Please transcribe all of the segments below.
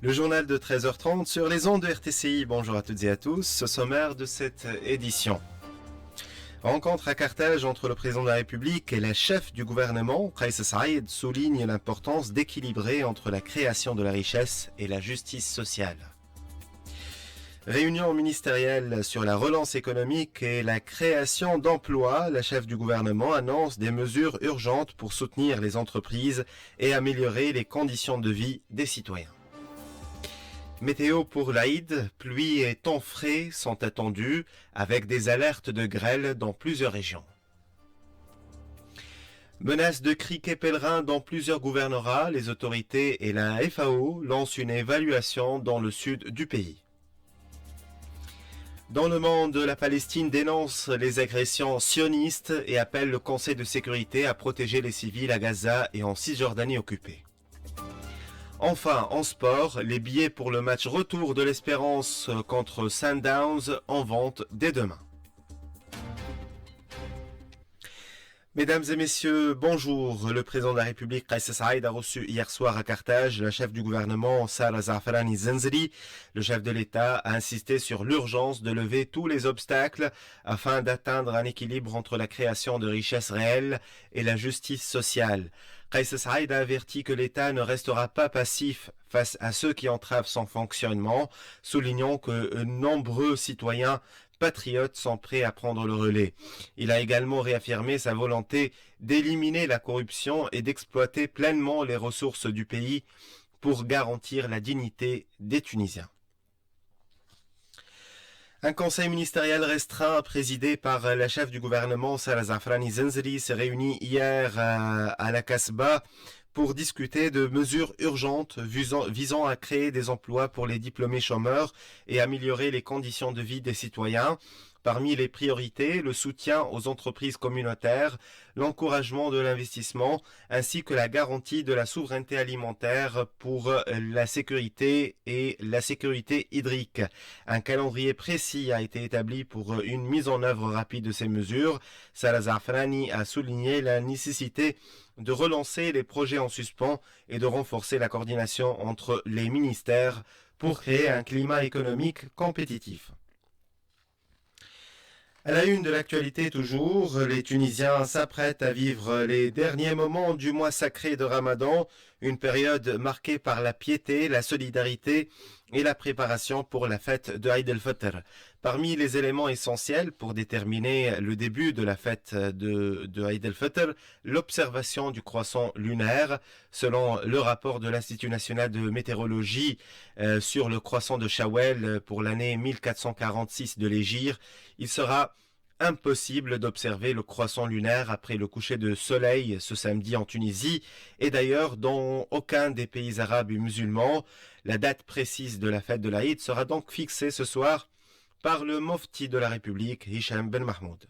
Le journal de 13h30 sur les ondes de RTCI. Bonjour à toutes et à tous. Au sommaire de cette édition. Rencontre à Carthage entre le président de la République et la chef du gouvernement. Kais Saïed souligne l'importance d'équilibrer entre la création de la richesse et la justice sociale. Réunion ministérielle sur la relance économique et la création d'emplois. La chef du gouvernement annonce des mesures urgentes pour soutenir les entreprises et améliorer les conditions de vie des citoyens. Météo pour l'Aïd, pluie et temps frais sont attendus avec des alertes de grêle dans plusieurs régions. Menace de criquets pèlerins dans plusieurs gouvernorats, les autorités et la FAO lancent une évaluation dans le sud du pays. Dans le monde, la Palestine dénonce les agressions sionistes et appelle le Conseil de sécurité à protéger les civils à Gaza et en Cisjordanie occupée. Enfin, en sport, les billets pour le match retour de l'Espérance contre Sundowns en vente dès demain. Mesdames et messieurs, bonjour. Le président de la République, Kais Saïed, a reçu hier soir à Carthage la chef du gouvernement, Sarah Zafarani Zenzri. Le chef de l'État a insisté sur l'urgence de lever tous les obstacles afin d'atteindre un équilibre entre la création de richesses réelles et la justice sociale. Kais Saïed a averti que l'État ne restera pas passif face à ceux qui entravent son fonctionnement, soulignant que nombreux citoyens patriotes sont prêts à prendre le relais. Il a également réaffirmé sa volonté d'éliminer la corruption et d'exploiter pleinement les ressources du pays pour garantir la dignité des Tunisiens. Un conseil ministériel restreint présidé par la chef du gouvernement, Sarah Zafarani Zenzri, s'est réuni hier à la Casbah pour discuter de mesures urgentes visant à créer des emplois pour les diplômés chômeurs et améliorer les conditions de vie des citoyens. Parmi les priorités, le soutien aux entreprises communautaires, l'encouragement de l'investissement, ainsi que la garantie de la souveraineté alimentaire pour la sécurité et la sécurité hydrique. Un calendrier précis a été établi pour une mise en œuvre rapide de ces mesures. Sarah Zafarani a souligné la nécessité de relancer les projets en suspens et de renforcer la coordination entre les ministères pour créer un climat économique compétitif. À la une de l'actualité toujours, les Tunisiens s'apprêtent à vivre les derniers moments du mois sacré de Ramadan, une période marquée par la piété, la solidarité et la préparation pour la fête de Eid el-Fitr. Parmi les éléments essentiels pour déterminer le début de la fête de Eid el-Fitr, l'observation du croissant lunaire. Selon le rapport de l'Institut national de météorologie sur le croissant de Shawwal pour l'année 1446 de l'Hégire, il sera impossible d'observer le croissant lunaire après le coucher de soleil ce samedi en Tunisie et d'ailleurs dans aucun des pays arabes et musulmans. La date précise de la fête de l'Aïd sera donc fixée ce soir par le mufti de la République, Hicham Ben Mahmoud.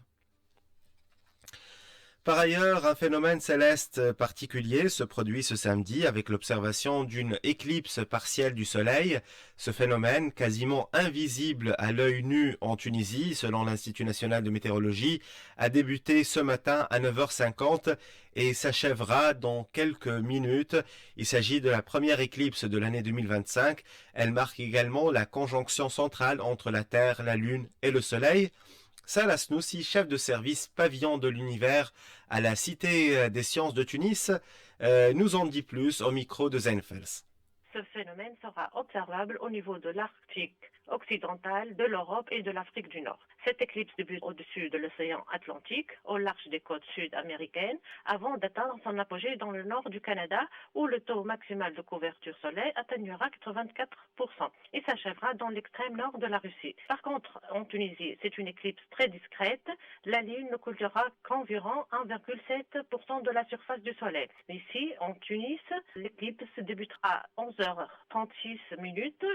Par ailleurs, un phénomène céleste particulier se produit ce samedi avec l'observation d'une éclipse partielle du soleil. Ce phénomène, quasiment invisible à l'œil nu en Tunisie, selon l'Institut national de météorologie, a débuté ce matin à 9h50 et s'achèvera dans quelques minutes. Il s'agit de la première éclipse de l'année 2025. Elle marque également la conjonction centrale entre la Terre, la Lune et le Soleil. Salah Snoussi, chef de service pavillon de l'univers à la Cité des sciences de Tunis, nous en dit plus au micro de Zeinfels. Ce phénomène sera observable au niveau de l'Arctique occidental, de l'Europe et de l'Afrique du Nord. Cette éclipse débute au-dessus de l'océan Atlantique, au large des côtes sud-américaines, avant d'atteindre son apogée dans le nord du Canada, où le taux maximal de couverture soleil atteindra 84% et s'achèvera dans l'extrême nord de la Russie. Par contre, en Tunisie, c'est une éclipse très discrète. La Lune ne couvrira qu'environ 1,7% de la surface du soleil. Ici, en Tunis, l'éclipse débutera à 11h36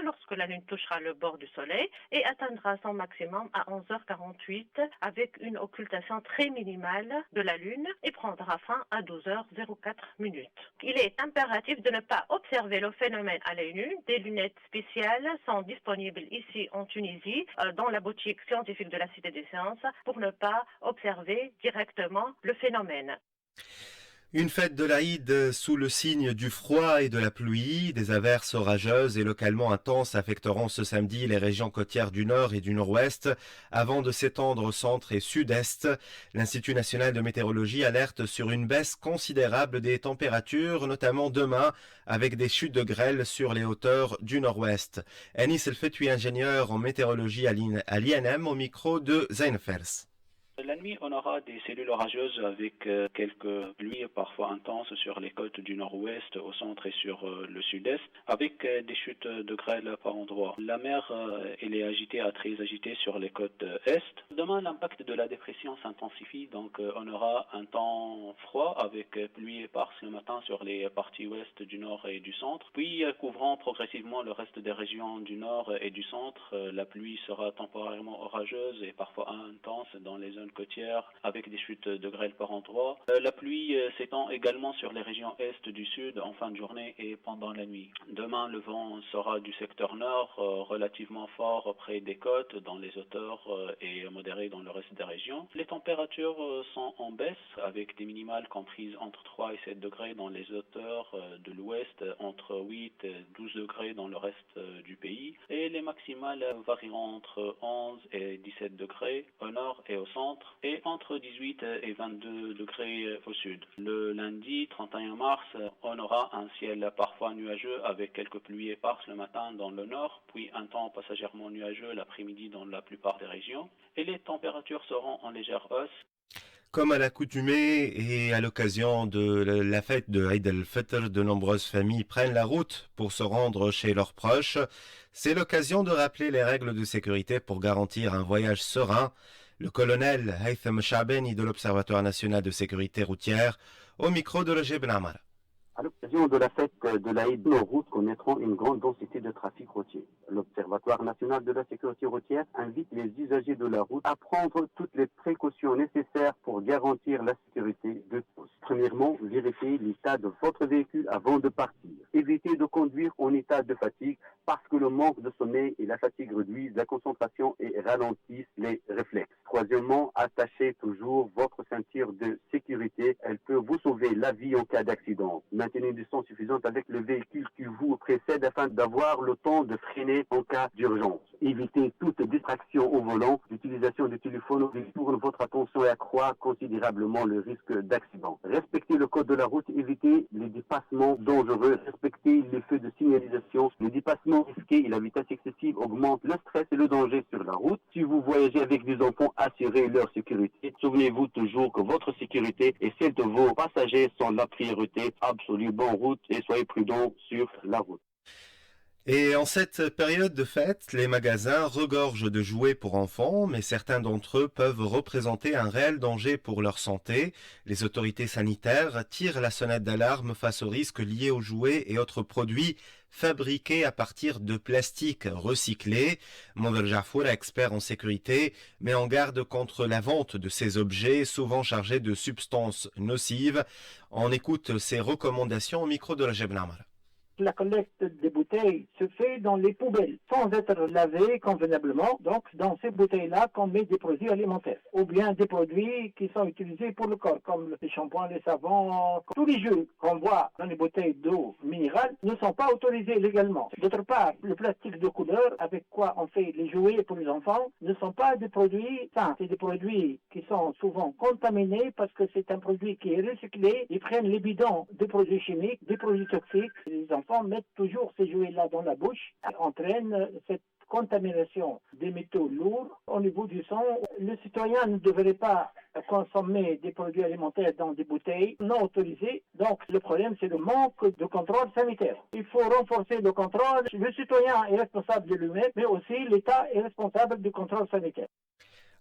lorsque la Lune touchera le bord du soleil et atteindra son maximum à 11h48 avec une occultation très minimale de la Lune et prendra fin à 12h04. Il est impératif de ne pas observer le phénomène à l'œil nu. Des lunettes spéciales sont disponibles ici en Tunisie dans la boutique scientifique de la Cité des Sciences pour ne pas observer directement le phénomène. Une fête de l'Aïd sous le signe du froid et de la pluie. Des averses orageuses et localement intenses affecteront ce samedi les régions côtières du nord et du nord-ouest avant de s'étendre au centre et sud-est. L'Institut national de météorologie alerte sur une baisse considérable des températures, notamment demain, avec des chutes de grêle sur les hauteurs du nord-ouest. Anis El Fetoui, ingénieur en météorologie à l'INM, au micro de Zeinfels. La nuit, on aura des cellules orageuses avec quelques pluies parfois intenses sur les côtes du nord-ouest, au centre et sur le sud-est, avec des chutes de grêle par endroits. La mer, elle est agitée à très agitée sur les côtes est. Demain, l'impact de la dépression s'intensifie, donc on aura un temps froid avec pluie éparse le matin sur les parties ouest du nord et du centre, puis couvrant progressivement le reste des régions du nord et du centre. La pluie sera temporairement orageuse et parfois intense dans les zones côtières avec des chutes de grêle par endroits. La pluie s'étend également sur les régions est du sud en fin de journée et pendant la nuit. Demain, le vent sera du secteur nord, relativement fort près des côtes, dans les hauteurs et modéré dans le reste des régions. Les températures sont en baisse avec des minimales comprises entre 3 et 7 degrés dans les hauteurs de l'ouest, entre 8 et 12 degrés dans le reste du pays, et les maximales varieront entre 11 et 17 degrés au nord et au centre, et entre 18 et 22 degrés au sud. Le lundi 31 mars, on aura un ciel parfois nuageux avec quelques pluies éparses le matin dans le nord, puis un temps passagèrement nuageux l'après-midi dans la plupart des régions, et les températures seront en légère hausse. Comme à l'accoutumée et à l'occasion de la fête de Eid al-Fitr, de nombreuses familles prennent la route pour se rendre chez leurs proches. C'est l'occasion de rappeler les règles de sécurité pour garantir un voyage serein. Le colonel Haytham Chabeni de l'Observatoire national de sécurité routière, au micro de Roger Ben Amar. À l'occasion de la fête de l'Aïd, nos routes connaîtront une grande densité de trafic routier. L'Observatoire national de la sécurité routière invite les usagers de la route à prendre toutes les précautions nécessaires pour garantir la sécurité de tous. Premièrement, vérifiez l'état de votre véhicule avant de partir. Évitez de conduire en état de fatigue parce que le manque de sommeil et la fatigue réduisent la concentration et ralentissent les réflexes. Troisièmement, attachez toujours votre ceinture de sécurité. Elle peut vous sauver la vie en cas d'accident. Maintenez une distance suffisante avec le véhicule qui vous précède afin d'avoir le temps de freiner en cas d'urgence. Évitez toute distraction au volant. L'utilisation du téléphone détourne votre attention et accroît considérablement le risque d'accident. Respectez le code de la route, évitez les dépassements dangereux, respectez les feux de signalisation. Le dépassement risqué et la vitesse excessive augmentent le stress et le danger sur la route. Si vous voyagez avec des enfants, assurez leur sécurité. Souvenez-vous toujours que votre sécurité et celle de vos passagers sont la priorité absolue. Bonne route et soyez prudents sur la route. Et en cette période de fête, les magasins regorgent de jouets pour enfants, mais certains d'entre eux peuvent représenter un réel danger pour leur santé. Les autorités sanitaires tirent la sonnette d'alarme face aux risques liés aux jouets et autres produits fabriqués à partir de plastique recyclé. Mondel Jarfour, expert en sécurité, met en garde contre la vente de ces objets souvent chargés de substances nocives. On écoute ces recommandations au micro de la Jebnamar. La collecte des bouteilles se fait dans les poubelles, sans être lavées convenablement. Donc, dans ces bouteilles-là, qu'on met des produits alimentaires, ou bien des produits qui sont utilisés pour le corps, comme les shampoings, les savons. Tous les jeux qu'on boit dans les bouteilles d'eau minérale ne sont pas autorisés légalement. D'autre part, le plastique de couleur, avec quoi on fait les jouets pour les enfants, ne sont pas des produits sains. C'est des produits qui sont souvent contaminés parce que c'est un produit qui est recyclé. Ils prennent les bidons de produits chimiques, des produits toxiques. Les enfants mettent toujours ces jouets-là dans la bouche, entraîne cette contamination des métaux lourds au niveau du sang. Le citoyen ne devrait pas consommer des produits alimentaires dans des bouteilles non autorisées. Donc le problème, c'est le manque de contrôle sanitaire. Il faut renforcer le contrôle. Le citoyen est responsable de lui-même, mais aussi l'État est responsable du contrôle sanitaire.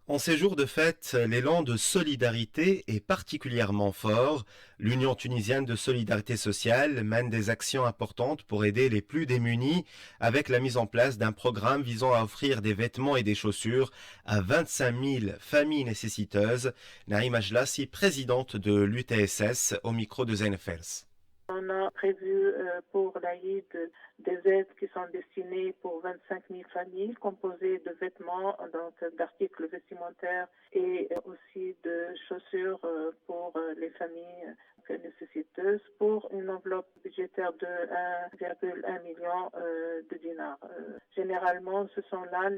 En ces jours de fête, l'élan de solidarité est particulièrement fort. L'Union tunisienne de solidarité sociale mène des actions importantes pour aider les plus démunis avec la mise en place d'un programme visant à offrir des vêtements et des chaussures à 25 000 familles nécessiteuses. Naïma Ajlassi, présidente de l'UTSS, au micro de Zeinfels. On a prévu pour l'Aïd des aides qui sont destinées pour 25 000 familles, composées de vêtements, donc d'articles vestimentaires et aussi de chaussures pour les familles nécessiteuse pour une enveloppe budgétaire de 1,1 million de dinars. Généralement, ce sont là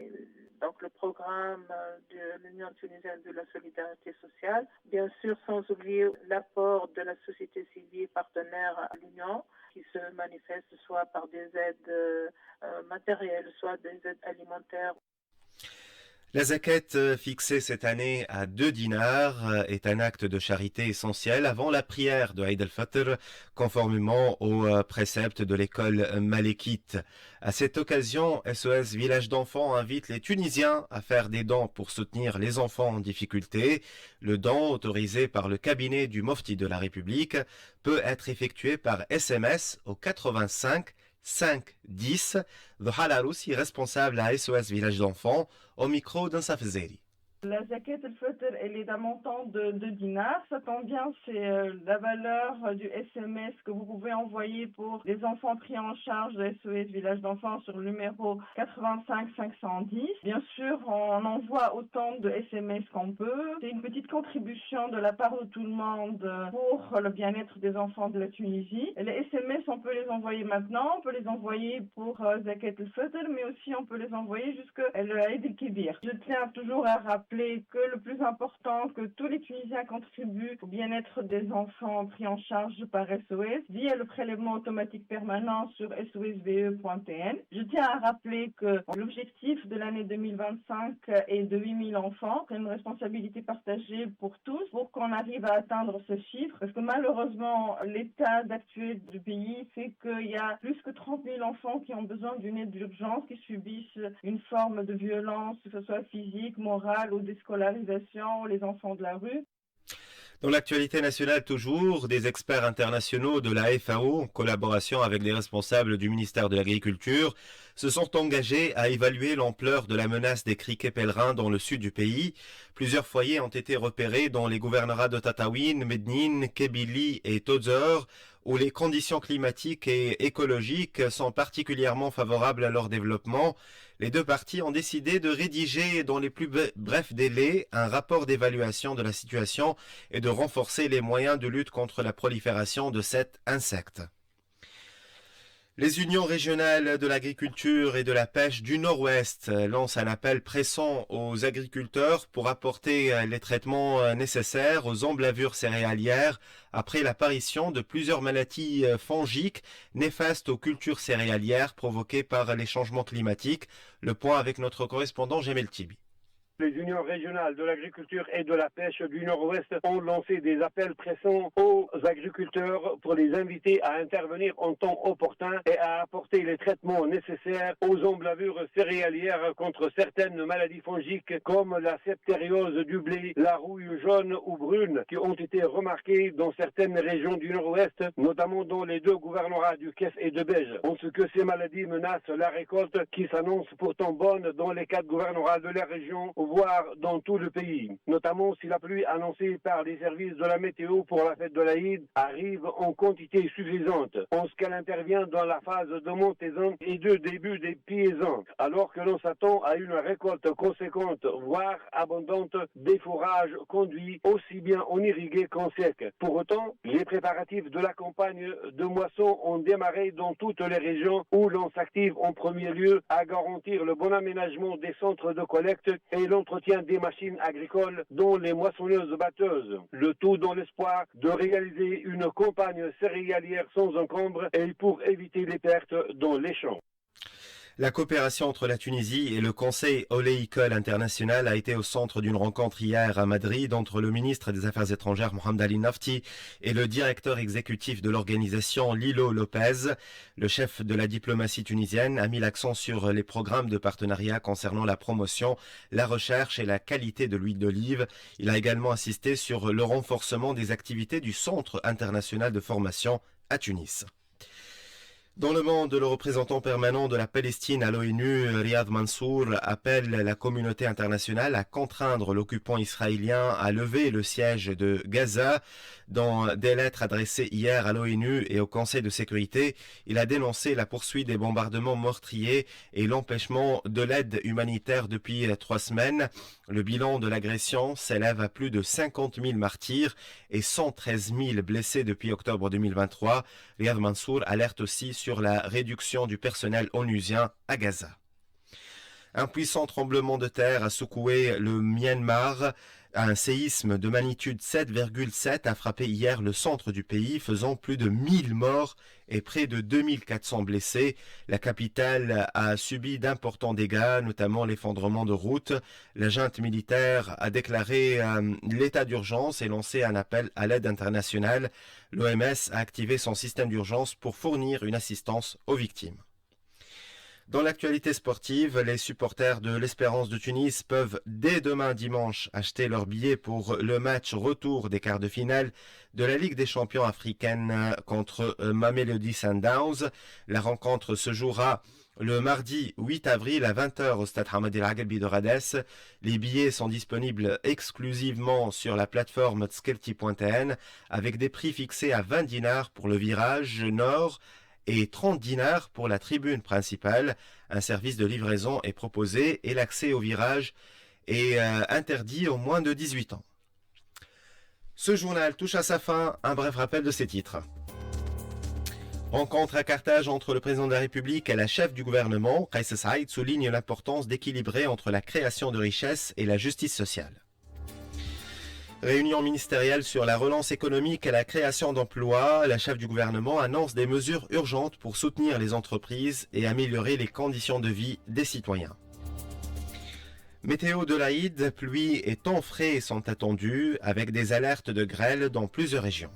donc le programme de l'Union tunisienne de la solidarité sociale, bien sûr sans oublier l'apport de la société civile partenaire à l'Union, qui se manifeste soit par des aides matérielles, soit des aides alimentaires. La zakat fixée cette année à 2 dinars est un acte de charité essentiel avant la prière de Eid al-Fitr, conformément aux préceptes de l'école malékite. À cette occasion, SOS Village d'enfants invite les Tunisiens à faire des dons pour soutenir les enfants en difficulté. Le don, autorisé par le cabinet du Mufti de la République, peut être effectué par SMS au 85 5 10. Dhuha Laroussi, responsable à SOS Village d'enfants, au micro d'un Safzeri. La zakat al-Fitr, elle est d'un montant de 2 dinars. Ça tombe bien, c'est la valeur du SMS que vous pouvez envoyer pour les enfants pris en charge de SOS Village d'enfants sur le numéro 85 510. Bien sûr, on envoie autant de SMS qu'on peut. C'est une petite contribution de la part de tout le monde pour le bien-être des enfants de la Tunisie. Les SMS, on peut les envoyer maintenant, on peut les envoyer pour zakat al-Fitr, mais aussi on peut les envoyer jusqu'à l'Aïd el-Kébir. Je tiens toujours à rappeler que le plus important, que tous les Tunisiens contribuent au bien-être des enfants pris en charge par SOS via le prélèvement automatique permanent sur sosve.tn. Je tiens à rappeler que l'objectif de l'année 2025 est de 8000 enfants. C'est une responsabilité partagée pour tous pour qu'on arrive à atteindre ce chiffre. Parce que malheureusement, l'état actuel du pays fait qu'il y a plus que 30 000 enfants qui ont besoin d'une aide d'urgence, qui subissent une forme de violence, que ce soit physique, morale ou déscolarisation, les enfants de la rue. Dans l'actualité nationale toujours, des experts internationaux de la FAO, en collaboration avec les responsables du ministère de l'Agriculture, se sont engagés à évaluer l'ampleur de la menace des criquets pèlerins dans le sud du pays. Plusieurs foyers ont été repérés dans les gouvernorats de Tataouine, Mednin, Kabylie et Tozeur, où les conditions climatiques et écologiques sont particulièrement favorables à leur développement. Les deux parties ont décidé de rédiger dans les plus brefs délais un rapport d'évaluation de la situation et de renforcer les moyens de lutte contre la prolifération de cet insecte. Les unions régionales de l'agriculture et de la pêche du Nord-Ouest lancent un appel pressant aux agriculteurs pour apporter les traitements nécessaires aux emblavures céréalières après l'apparition de plusieurs maladies fongiques néfastes aux cultures céréalières provoquées par les changements climatiques. Le point avec notre correspondant Jamel Tibi. Les unions régionales de l'agriculture et de la pêche du Nord-Ouest ont lancé des appels pressants aux agriculteurs pour les inviter à intervenir en temps opportun et à apporter les traitements nécessaires aux emblavures céréalières contre certaines maladies fongiques comme la septériose du blé, la rouille jaune ou brune qui ont été remarquées dans certaines régions du Nord-Ouest, notamment dans les deux gouvernorats du Kef et de Beige, en ce que ces maladies menacent la récolte qui s'annonce pourtant bonne dans les 4 gouvernorats de la région, voire dans tout le pays, notamment si la pluie annoncée par les services de la météo pour la fête de l'Aïd arrive en quantité suffisante, en ce qu'elle intervient dans la phase de montaison et de début des piaisons, alors que l'on s'attend à une récolte conséquente, voire abondante, des fourrages conduits aussi bien en irrigué qu'en sec. Pour autant, les préparatifs de la campagne de moisson ont démarré dans toutes les régions où l'on s'active en premier lieu à garantir le bon aménagement des centres de collecte et l'entretien des machines agricoles dont les moissonneuses batteuses. Le tout dans l'espoir de réaliser une campagne céréalière sans encombre et pour éviter les pertes dans les champs. La coopération entre la Tunisie et le Conseil oléicole international a été au centre d'une rencontre hier à Madrid entre le ministre des Affaires étrangères Mohamed Ali Nafti et le directeur exécutif de l'organisation Lilo Lopez. Le chef de la diplomatie tunisienne a mis l'accent sur les programmes de partenariat concernant la promotion, la recherche et la qualité de l'huile d'olive. Il a également insisté sur le renforcement des activités du Centre international de formation à Tunis. Dans le monde, le représentant permanent de la Palestine à l'ONU, Riyad Mansour, appelle la communauté internationale à contraindre l'occupant israélien à lever le siège de Gaza. Dans des lettres adressées hier à l'ONU et au Conseil de sécurité, il a dénoncé la poursuite des bombardements meurtriers et l'empêchement de l'aide humanitaire depuis 3 semaines. Le bilan de l'agression s'élève à plus de 50 000 martyrs et 113 000 blessés depuis octobre 2023. Riyad Mansour alerte aussi sur la réduction du personnel onusien à Gaza. Un puissant tremblement de terre a secoué le Myanmar. Un séisme de magnitude 7,7 a frappé hier le centre du pays, faisant plus de 1000 morts et près de 2400 blessés. La capitale a subi d'importants dégâts, notamment l'effondrement de routes. La junte militaire a déclaré l'état d'urgence et lancé un appel à l'aide internationale. L'OMS a activé son système d'urgence pour fournir une assistance aux victimes. Dans l'actualité sportive, les supporters de l'Espérance de Tunis peuvent dès demain dimanche acheter leurs billets pour le match retour des quarts de finale de la Ligue des champions africaine contre Mamelodi Sundowns. La rencontre se jouera le mardi 8 avril à 20h au stade Hamad El Agabi de Radès. Les billets sont disponibles exclusivement sur la plateforme tskelti.tn avec des prix fixés à 20 dinars pour le virage nord et 30 dinars pour la tribune principale. Un service de livraison est proposé et l'accès au virage est interdit aux moins de 18 ans. Ce journal touche à sa fin. Un bref rappel de ses titres. Rencontre à Carthage entre le président de la République et la chef du gouvernement. Kais Saïd souligne l'importance d'équilibrer entre la création de richesses et la justice sociale. Réunion ministérielle sur la relance économique et la création d'emplois. La chef du gouvernement annonce des mesures urgentes pour soutenir les entreprises et améliorer les conditions de vie des citoyens. Météo de l'Aïd, pluie et temps frais sont attendus avec des alertes de grêle dans plusieurs régions.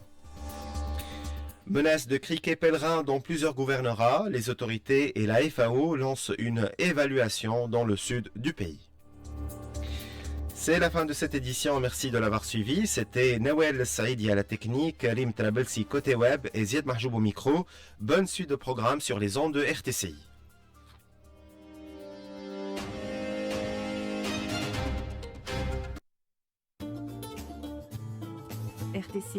Menace de criquets pèlerins dans plusieurs gouvernorats. Les autorités et la FAO lancent une évaluation dans le sud du pays. C'est la fin de cette édition, merci de l'avoir suivi. C'était Nawel Saïdi à la technique, Rim Trabelsi côté web et Ziad Mahjoub au micro. Bonne suite de programme sur les ondes de RTCI. RTCI